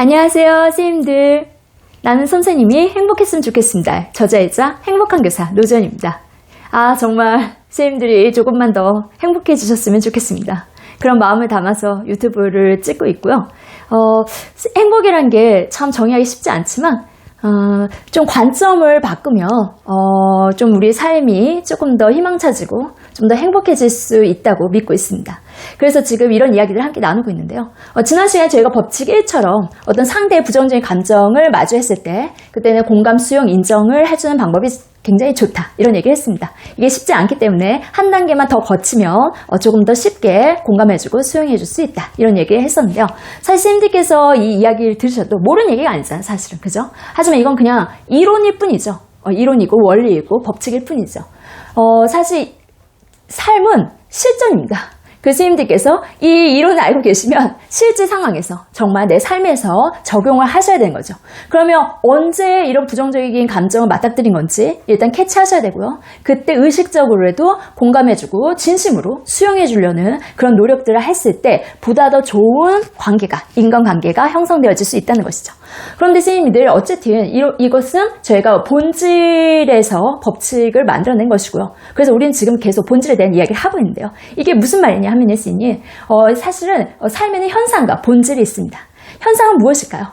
안녕하세요, 선생님들. 나는 선생님이 행복했으면 좋겠습니다. 저자이자 행복한 교사 노지연입니다. 정말 선생님들이 조금만 더 행복해지셨으면 좋겠습니다. 그런 마음을 담아서 유튜브를 찍고 있고요. 행복이란 게 참 정의하기 쉽지 않지만 좀 관점을 바꾸면 좀 우리 삶이 조금 더 희망차지고 좀 더 행복해질 수 있다고 믿고 있습니다. 그래서 지금 이런 이야기를 함께 나누고 있는데요. 지난 시간에 저희가 법칙 1처럼 어떤 상대의 부정적인 감정을 마주했을 때 그때는 공감, 수용, 인정을 해주는 방법이 굉장히 좋다, 이런 얘기를 했습니다. 이게 쉽지 않기 때문에 한 단계만 더 거치면 조금 더 쉽게 공감해주고 수용해줄 수 있다, 이런 얘기를 했었는데요. 사실 선생님들께서 이 이야기를 들으셔도 모르는 얘기가 아니잖아요, 사실은. 그죠? 하지만 이건 그냥 이론일 뿐이죠. 이론이고 원리이고 법칙일 뿐이죠. 사실 삶은 실전입니다. 그 선생님들께서 이 이론을 알고 계시면 실제 상황에서 정말 내 삶에서 적용을 하셔야 되는 거죠. 그러면 언제 이런 부정적인 감정을 맞닥뜨린 건지 일단 캐치하셔야 되고요. 그때 의식적으로라도 공감해주고 진심으로 수용해주려는 그런 노력들을 했을 때 보다 더 좋은 관계가, 인간관계가 형성되어질 수 있다는 것이죠. 그런데 선생님들 어쨌든 이것은 저희가 본질에서 법칙을 만들어낸 것이고요. 그래서 우리는 지금 계속 본질에 대한 이야기를 하고 있는데요. 이게 무슨 말이냐 하면 선생님, 사실은 삶에는 현상과 본질이 있습니다. 현상은 무엇일까요?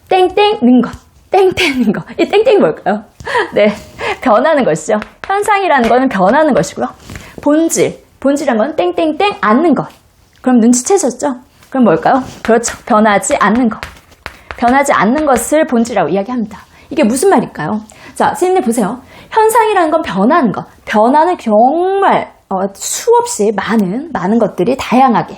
땡땡는 것, 땡땡는 것. 이 땡땡이 뭘까요? 네, 변하는 것이죠. 현상이라는 것은 변하는 것이고요. 본질이란 건 땡땡땡 않는 것. 그럼 눈치채셨죠? 그럼 뭘까요? 그렇죠, 변하지 않는 것. 변하지 않는 것을 본질이라고 이야기합니다. 이게 무슨 말일까요? 자, 선생님들 보세요. 현상이라는 건 변하는 것. 변화는 정말 수없이 많은 것들이 다양하게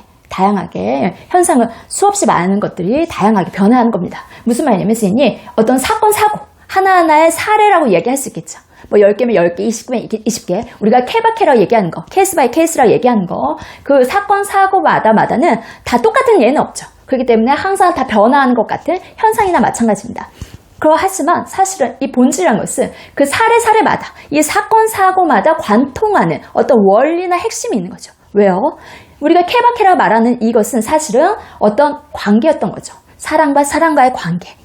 현상은 수없이 많은 것들이 다양하게 변화하는 겁니다. 무슨 말이냐면 선생님, 어떤 사건, 사고 하나하나의 사례라고 이야기할 수 있겠죠. 뭐 10개면 10개, 20개면 20개. 우리가 케바케라고 얘기하는 거, 케이스 바이 케이스라고 얘기하는 거, 그 사건, 사고마다는 다 똑같은 예는 없죠. 그렇기 때문에 항상 다 변화하는 것 같은 현상이나 마찬가지입니다. 그러하지만 사실은 이 본질이라는 것은 그 사례마다, 이 사건, 사고마다 관통하는 어떤 원리나 핵심이 있는 거죠. 왜요? 우리가 케바케라고 말하는 이것은 사실은 어떤 관계였던 거죠. 사람과 사람과의 관계,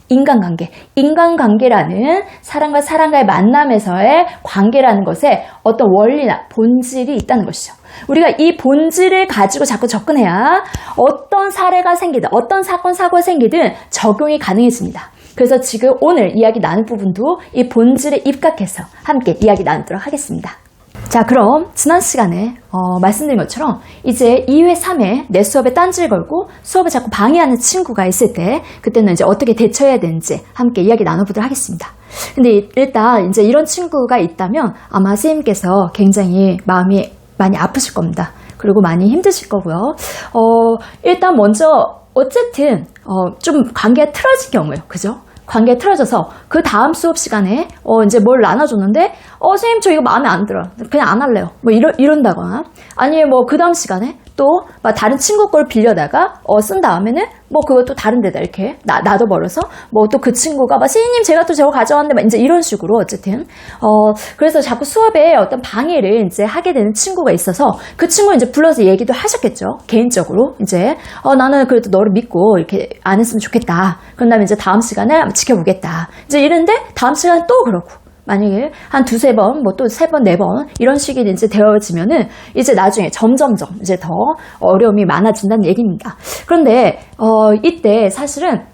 인간관계라는 사람과 사람과의 만남에서의 관계라는 것에 어떤 원리나 본질이 있다는 것이죠. 우리가 이 본질을 가지고 자꾸 접근해야 어떤 사례가 생기든 어떤 사건, 사고가 생기든 적용이 가능해집니다. 그래서 지금 오늘 이야기 나눌 부분도 이 본질에 입각해서 함께 이야기 나누도록 하겠습니다. 자, 그럼 지난 시간에 말씀드린 것처럼 이제 2회, 3회 내 수업에 딴지를 걸고 수업을 자꾸 방해하는 친구가 있을 때 그때는 이제 어떻게 대처해야 되는지 함께 이야기 나눠보도록 하겠습니다. 근데 일단 이제 이런 친구가 있다면 아마 선생님께서 굉장히 마음이 많이 아프실 겁니다. 그리고 많이 힘드실 거고요. 일단 먼저 어쨌든 좀 관계가 틀어진 경우예요. 그죠? 관계가 틀어져서 그 다음 수업 시간에 이제 뭘 나눠줬는데 선생님 저 이거 마음에 안 들어요. 그냥 안 할래요. 뭐 이런다거나 아니면 뭐 그 다음 시간에 또 막 다른 친구 걸 빌려다가 쓴 다음에는 뭐 그것도 다른 데다 이렇게 놔둬버려서 뭐 또 그 친구가 막 선생님 제가 또 저거 가져왔는데 막 이제 이런 식으로 어쨌든 그래서 자꾸 수업에 어떤 방해를 이제 하게 되는 친구가 있어서 그 친구 이제 불러서 얘기도 하셨겠죠. 개인적으로 이제 나는 그래도 너를 믿고 이렇게 안 했으면 좋겠다. 그런 다음에 이제 다음 시간에 한번 지켜보겠다. 이제 이런데 다음 시간에 또 그러고. 만약에 한 두세 번, 뭐 또 세 번, 네 번 이런 식이 이제 되어지면은 이제 나중에 점점점 이제 더 어려움이 많아진다는 얘기입니다. 그런데 이때 사실은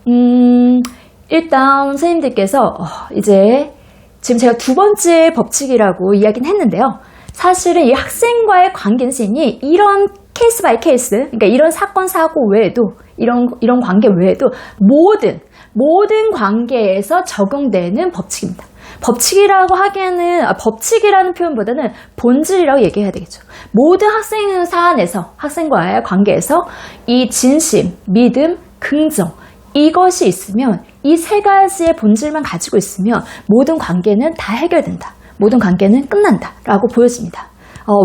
일단 선생님들께서 이제 지금 제가 두 번째 법칙이라고 이야기는 했는데요. 사실은 이 학생과의 관계는 선생님이 이런 케이스 바이 케이스, 그러니까 이런 사건, 사고 외에도 이런 관계 외에도 모든 관계에서 적용되는 법칙입니다. 법칙이라고 하기에는 법칙이라는 표현보다는 본질이라고 얘기해야 되겠죠. 모든 학생 사안에서 학생과의 관계에서 이 진심, 믿음, 긍정 이것이 있으면 이 세 가지의 본질만 가지고 있으면 모든 관계는 다 해결된다. 모든 관계는 끝난다 라고 보여집니다.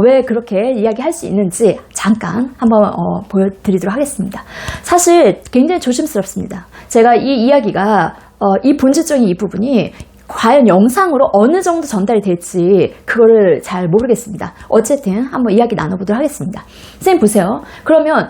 왜 그렇게 이야기할 수 있는지 잠깐 한번 보여드리도록 하겠습니다. 사실 굉장히 조심스럽습니다. 제가 이 이야기가 이 본질적인 이 부분이 과연 영상으로 어느 정도 전달이 될지 그거를 잘 모르겠습니다. 어쨌든 한번 이야기 나눠보도록 하겠습니다. 선생님 보세요. 그러면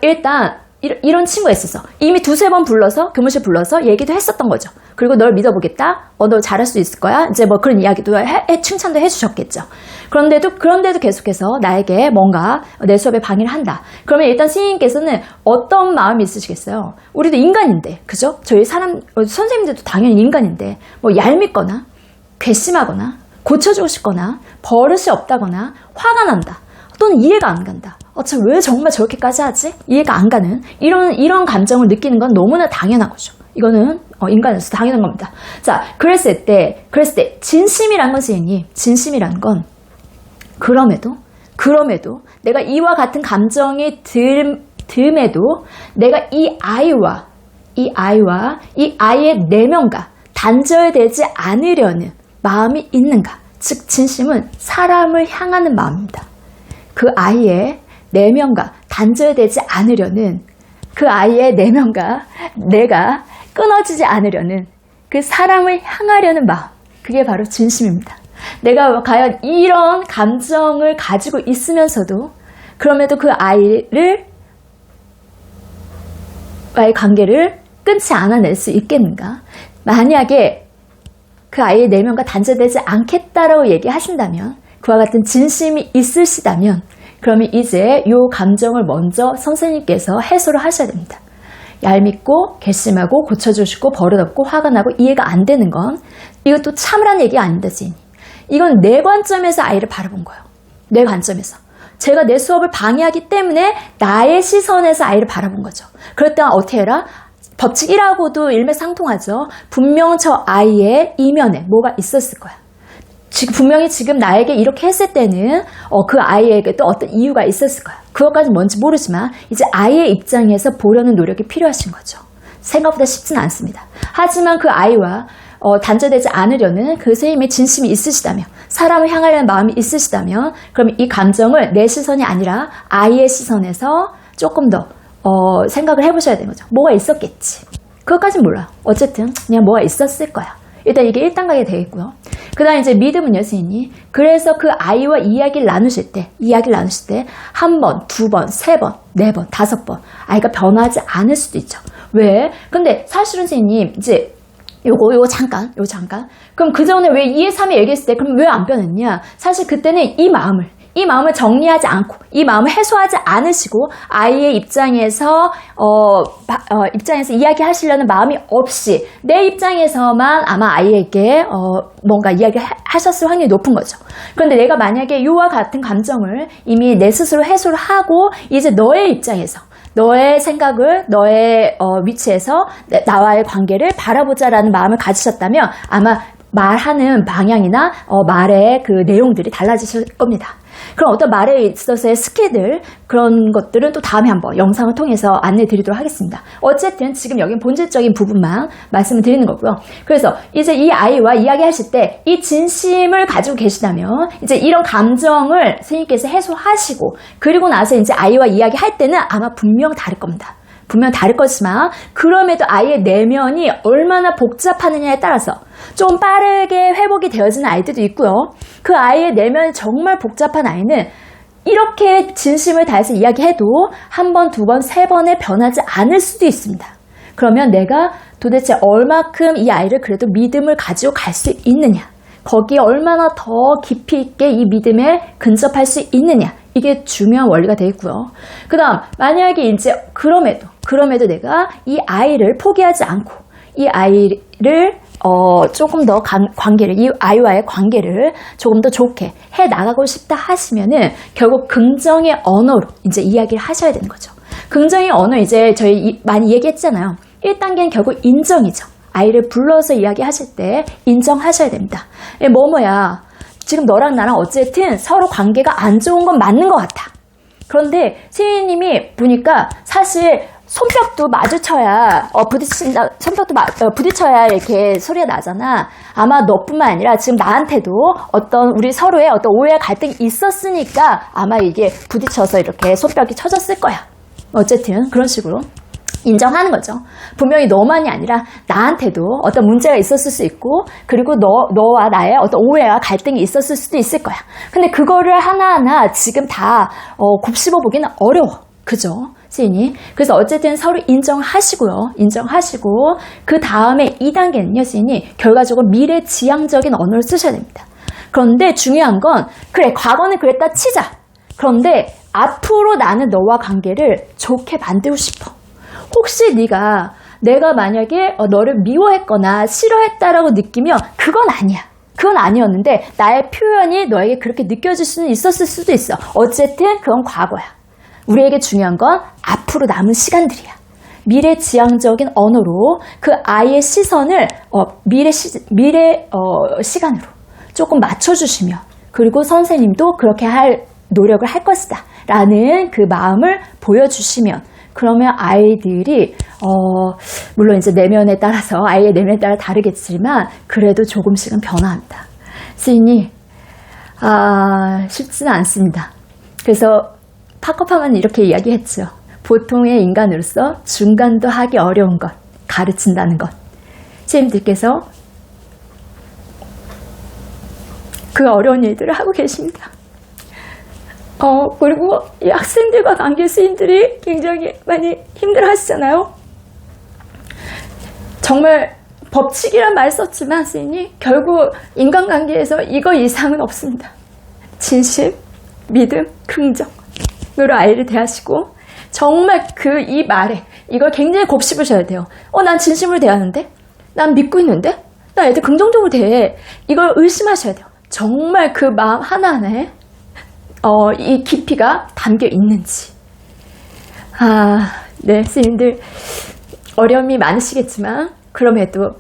일단 이런 친구가 있었어. 이미 두세 번 불러서, 교무실 불러서 얘기도 했었던 거죠. 그리고 널 믿어보겠다. 너 잘할 수 있을 거야. 이제 뭐 그런 이야기도 칭찬도 해주셨겠죠. 그런데도 계속해서 나에게 뭔가 내 수업에 방해를 한다. 그러면 일단 선생님께서는 어떤 마음이 있으시겠어요? 우리도 인간인데, 그죠? 저희 선생님들도 당연히 인간인데, 뭐 얄밉거나, 괘씸하거나, 고쳐주고 싶거나, 버릇이 없다거나, 화가 난다. 또는 이해가 안 간다. 왜 정말 저렇게까지 하지? 이해가 안 가는 이런 감정을 느끼는 건 너무나 당연한 거죠. 이거는 인간으로서 당연한 겁니다. 자, 그랬을 때 진심이란 건 선생님, 진심이란 건 그럼에도 내가 이와 같은 감정이 듦에도 내가 이 아이의 내면과 단절되지 않으려는 마음이 있는가? 즉 진심은 사람을 향하는 마음입니다. 그 아이의 내면과 단절되지 않으려는, 그 아이의 내면과 내가 끊어지지 않으려는, 그 사람을 향하려는 마음, 그게 바로 진심입니다. 내가 과연 이런 감정을 가지고 있으면서도 그럼에도 그 아이와의 관계를 끊지 않아낼 수 있겠는가? 만약에 그 아이의 내면과 단절되지 않겠다라고 얘기하신다면, 그와 같은 진심이 있으시다면, 그러면 이제 이 감정을 먼저 선생님께서 해소를 하셔야 됩니다. 얄밉고 괘씸하고 고쳐주시고 버릇없고 화가 나고 이해가 안 되는 건 이것도 참으라는 얘기가 아닙니다, 선생님. 이건 내 관점에서 아이를 바라본 거예요. 내 관점에서. 제가 내 수업을 방해하기 때문에 나의 시선에서 아이를 바라본 거죠. 그럴 때 어떻게 해라? 법칙 1하고도 일맥상통하죠. 분명 저 아이의 이면에 뭐가 있었을 거야. 분명히 지금 나에게 이렇게 했을 때는 그 아이에게 또 어떤 이유가 있었을 거야. 그것까지는 뭔지 모르지만 이제 아이의 입장에서 보려는 노력이 필요하신 거죠. 생각보다 쉽지는 않습니다. 하지만 그 아이와 단절되지 않으려는 그 선생님의 진심이 있으시다면, 사람을 향하려는 마음이 있으시다면, 그럼 이 감정을 내 시선이 아니라 아이의 시선에서 조금 더 생각을 해보셔야 되는 거죠. 뭐가 있었겠지. 그것까진 몰라. 어쨌든 그냥 뭐가 있었을 거야. 일단 이게 1단 가게 되겠고요. 그 다음 이제 믿음은요, 선생님. 그래서 그 아이와 이야기를 나누실 때 한 번, 두 번, 세 번, 네 번, 다섯 번 아이가 변하지 않을 수도 있죠. 왜? 근데 사실은 선생님 이제 요거 잠깐. 그럼 그 전에 왜 2의 3에 얘기했을 때 그럼 왜 안 변했냐? 사실 그때는 이 마음을 정리하지 않고, 이 마음을 해소하지 않으시고, 아이의 입장에서 이야기하시려는 마음이 없이, 내 입장에서만 아마 아이에게, 뭔가 이야기를 하셨을 확률이 높은 거죠. 그런데 내가 만약에 이와 같은 감정을 이미 내 스스로 해소를 하고, 이제 너의 입장에서, 너의 생각을, 너의 위치에서 나와의 관계를 바라보자라는 마음을 가지셨다면, 아마 말하는 방향이나 말의 그 내용들이 달라지실 겁니다. 그럼 어떤 말에 있어서의 스킬들, 그런 것들은 또 다음에 한번 영상을 통해서 안내 드리도록 하겠습니다. 어쨌든 지금 여기 본질적인 부분만 말씀을 드리는 거고요. 그래서 이제 이 아이와 이야기하실 때 이 진심을 가지고 계시다면 이제 이런 감정을 선생님께서 해소하시고, 그리고 나서 이제 아이와 이야기할 때는 아마 분명 다를 겁니다. 분명 다를 거지만 그럼에도 아이의 내면이 얼마나 복잡하느냐에 따라서 좀 빠르게 회복이 되어지는 아이들도 있고요. 그 아이의 내면이 정말 복잡한 아이는 이렇게 진심을 다해서 이야기해도 한 번, 두 번, 세 번에 변하지 않을 수도 있습니다. 그러면 내가 도대체 얼마큼 이 아이를 그래도 믿음을 가지고 갈 수 있느냐, 거기에 얼마나 더 깊이 있게 이 믿음에 근접할 수 있느냐, 이게 중요한 원리가 되겠고요. 그 다음 만약에 이제 그럼에도 내가 이 아이를 포기하지 않고 이 아이를 조금 더 이 아이와의 관계를 조금 더 좋게 해 나가고 싶다 하시면은 결국 긍정의 언어로 이제 이야기를 하셔야 되는 거죠. 긍정의 언어 이제 저희 많이 얘기했잖아요. 1단계는 결국 인정이죠. 아이를 불러서 이야기하실 때 인정하셔야 됩니다. 뭐야. 지금 너랑 나랑 어쨌든 서로 관계가 안 좋은 건 맞는 것 같아. 그런데 선생님이 보니까 사실 손뼉도 마주쳐야 부딪혀야 이렇게 소리가 나잖아. 아마 너뿐만 아니라 지금 나한테도 어떤 우리 서로의 어떤 오해와 갈등이 있었으니까 아마 이게 부딪혀서 이렇게 손뼉이 쳐졌을 거야. 어쨌든 그런 식으로 인정하는 거죠. 분명히 너만이 아니라 나한테도 어떤 문제가 있었을 수 있고, 그리고 너와 나의 어떤 오해와 갈등이 있었을 수도 있을 거야. 근데 그거를 하나하나 지금 다 곱씹어 보기는 어려워. 그죠? 시인이. 그래서 어쨌든 서로 인정하시고요. 인정하시고 그 다음에 2단계는요, 시인이 결과적으로 미래지향적인 언어를 쓰셔야 됩니다. 그런데 중요한 건 그래, 과거는 그랬다 치자. 그런데 앞으로 나는 너와 관계를 좋게 만들고 싶어. 혹시 내가 만약에 너를 미워했거나 싫어했다라고 느끼면 그건 아니야. 그건 아니었는데 나의 표현이 너에게 그렇게 느껴질 수는 있었을 수도 있어. 어쨌든 그건 과거야. 우리에게 중요한 건 앞으로 남은 시간들이야. 미래지향적인 언어로 그 아이의 시선을 시간으로 조금 맞춰주시면, 그리고 선생님도 그렇게 할 노력을 할 것이다 라는 그 마음을 보여주시면, 그러면 아이들이 물론 이제 내면에 따라서 아이의 내면에 따라 다르겠지만 그래도 조금씩은 변화합니다. 시인이 쉽지는 않습니다. 그래서 파커파만 이렇게 이야기했죠. 보통의 인간으로서 중간도 하기 어려운 것 가르친다는 것. 시인들께서 그 어려운 일들을 하고 계십니다. 그리고 이 학생들과 관계 시인들이 굉장히 많이 힘들어 하시잖아요. 정말 법칙이란 말 썼지만 시인이 결국 인간관계에서 이거 이상은 없습니다. 진심, 믿음, 긍정으로 아이를 대하시고, 정말 이 말에 이걸 굉장히 곱씹으셔야 돼요. 난 진심으로 대하는데? 난 믿고 있는데? 나 애들 긍정적으로 대해. 이걸 의심하셔야 돼요. 정말 그 마음 하나하나에 이 깊이가 담겨 있는지. 네, 스님들 어려움이 많으시겠지만 그럼에도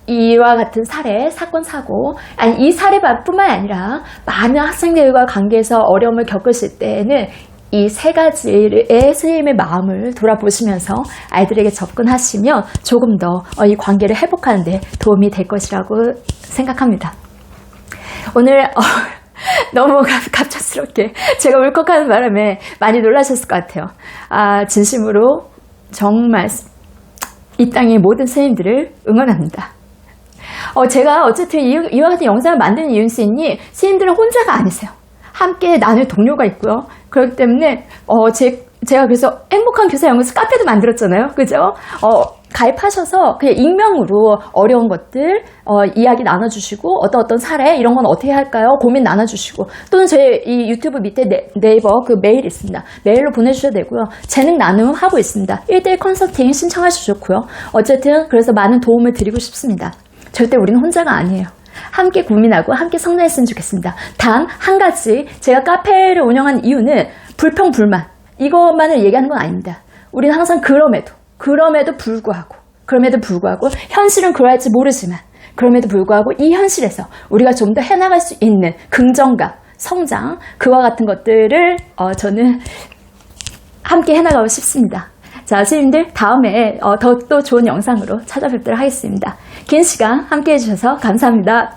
이와 같은 사례, 사건, 사고, 아니 이 사례뿐만 아니라 많은 학생들과 관계에서 어려움을 겪으실 때에는 이 세 가지의 스님의 마음을 돌아보시면서 아이들에게 접근하시면 조금 더 이 관계를 회복하는 데 도움이 될 것이라고 생각합니다. 오늘 너무 갑작스럽게 제가 울컥하는 바람에 많이 놀라셨을 것 같아요. 진심으로 정말 이 땅의 모든 스님들을 응원합니다. 제가 어쨌든 이와 같은 영상을 만드는 이유는 스님들은 혼자가 아니세요. 함께 나눌 동료가 있고요. 그렇기 때문에 제가 그래서 행복한 교사 연구소 카페도 만들었잖아요. 그죠? 가입하셔서 그냥 익명으로 어려운 것들 이야기 나눠주시고 어떤 사례 이런 건 어떻게 할까요? 고민 나눠주시고, 또는 제 이 유튜브 밑에 네이버 그 메일 있습니다. 메일로 보내주셔도 되고요. 재능 나눔 하고 있습니다. 1대1 컨설팅 신청하셔도 좋고요. 어쨌든 그래서 많은 도움을 드리고 싶습니다. 절대 우리는 혼자가 아니에요. 함께 고민하고 함께 성장했으면 좋겠습니다. 단 한 가지, 제가 카페를 운영한 이유는 불평, 불만 이것만을 얘기하는 건 아닙니다. 우리는 항상 그럼에도 불구하고 현실은 그럴지 모르지만 그럼에도 불구하고 이 현실에서 우리가 좀 더 해나갈 수 있는 긍정감, 성장, 그와 같은 것들을 저는 함께 해나가고 싶습니다. 자, 스님들 다음에 더 또 좋은 영상으로 찾아뵙도록 하겠습니다. 긴 시간 함께 해주셔서 감사합니다.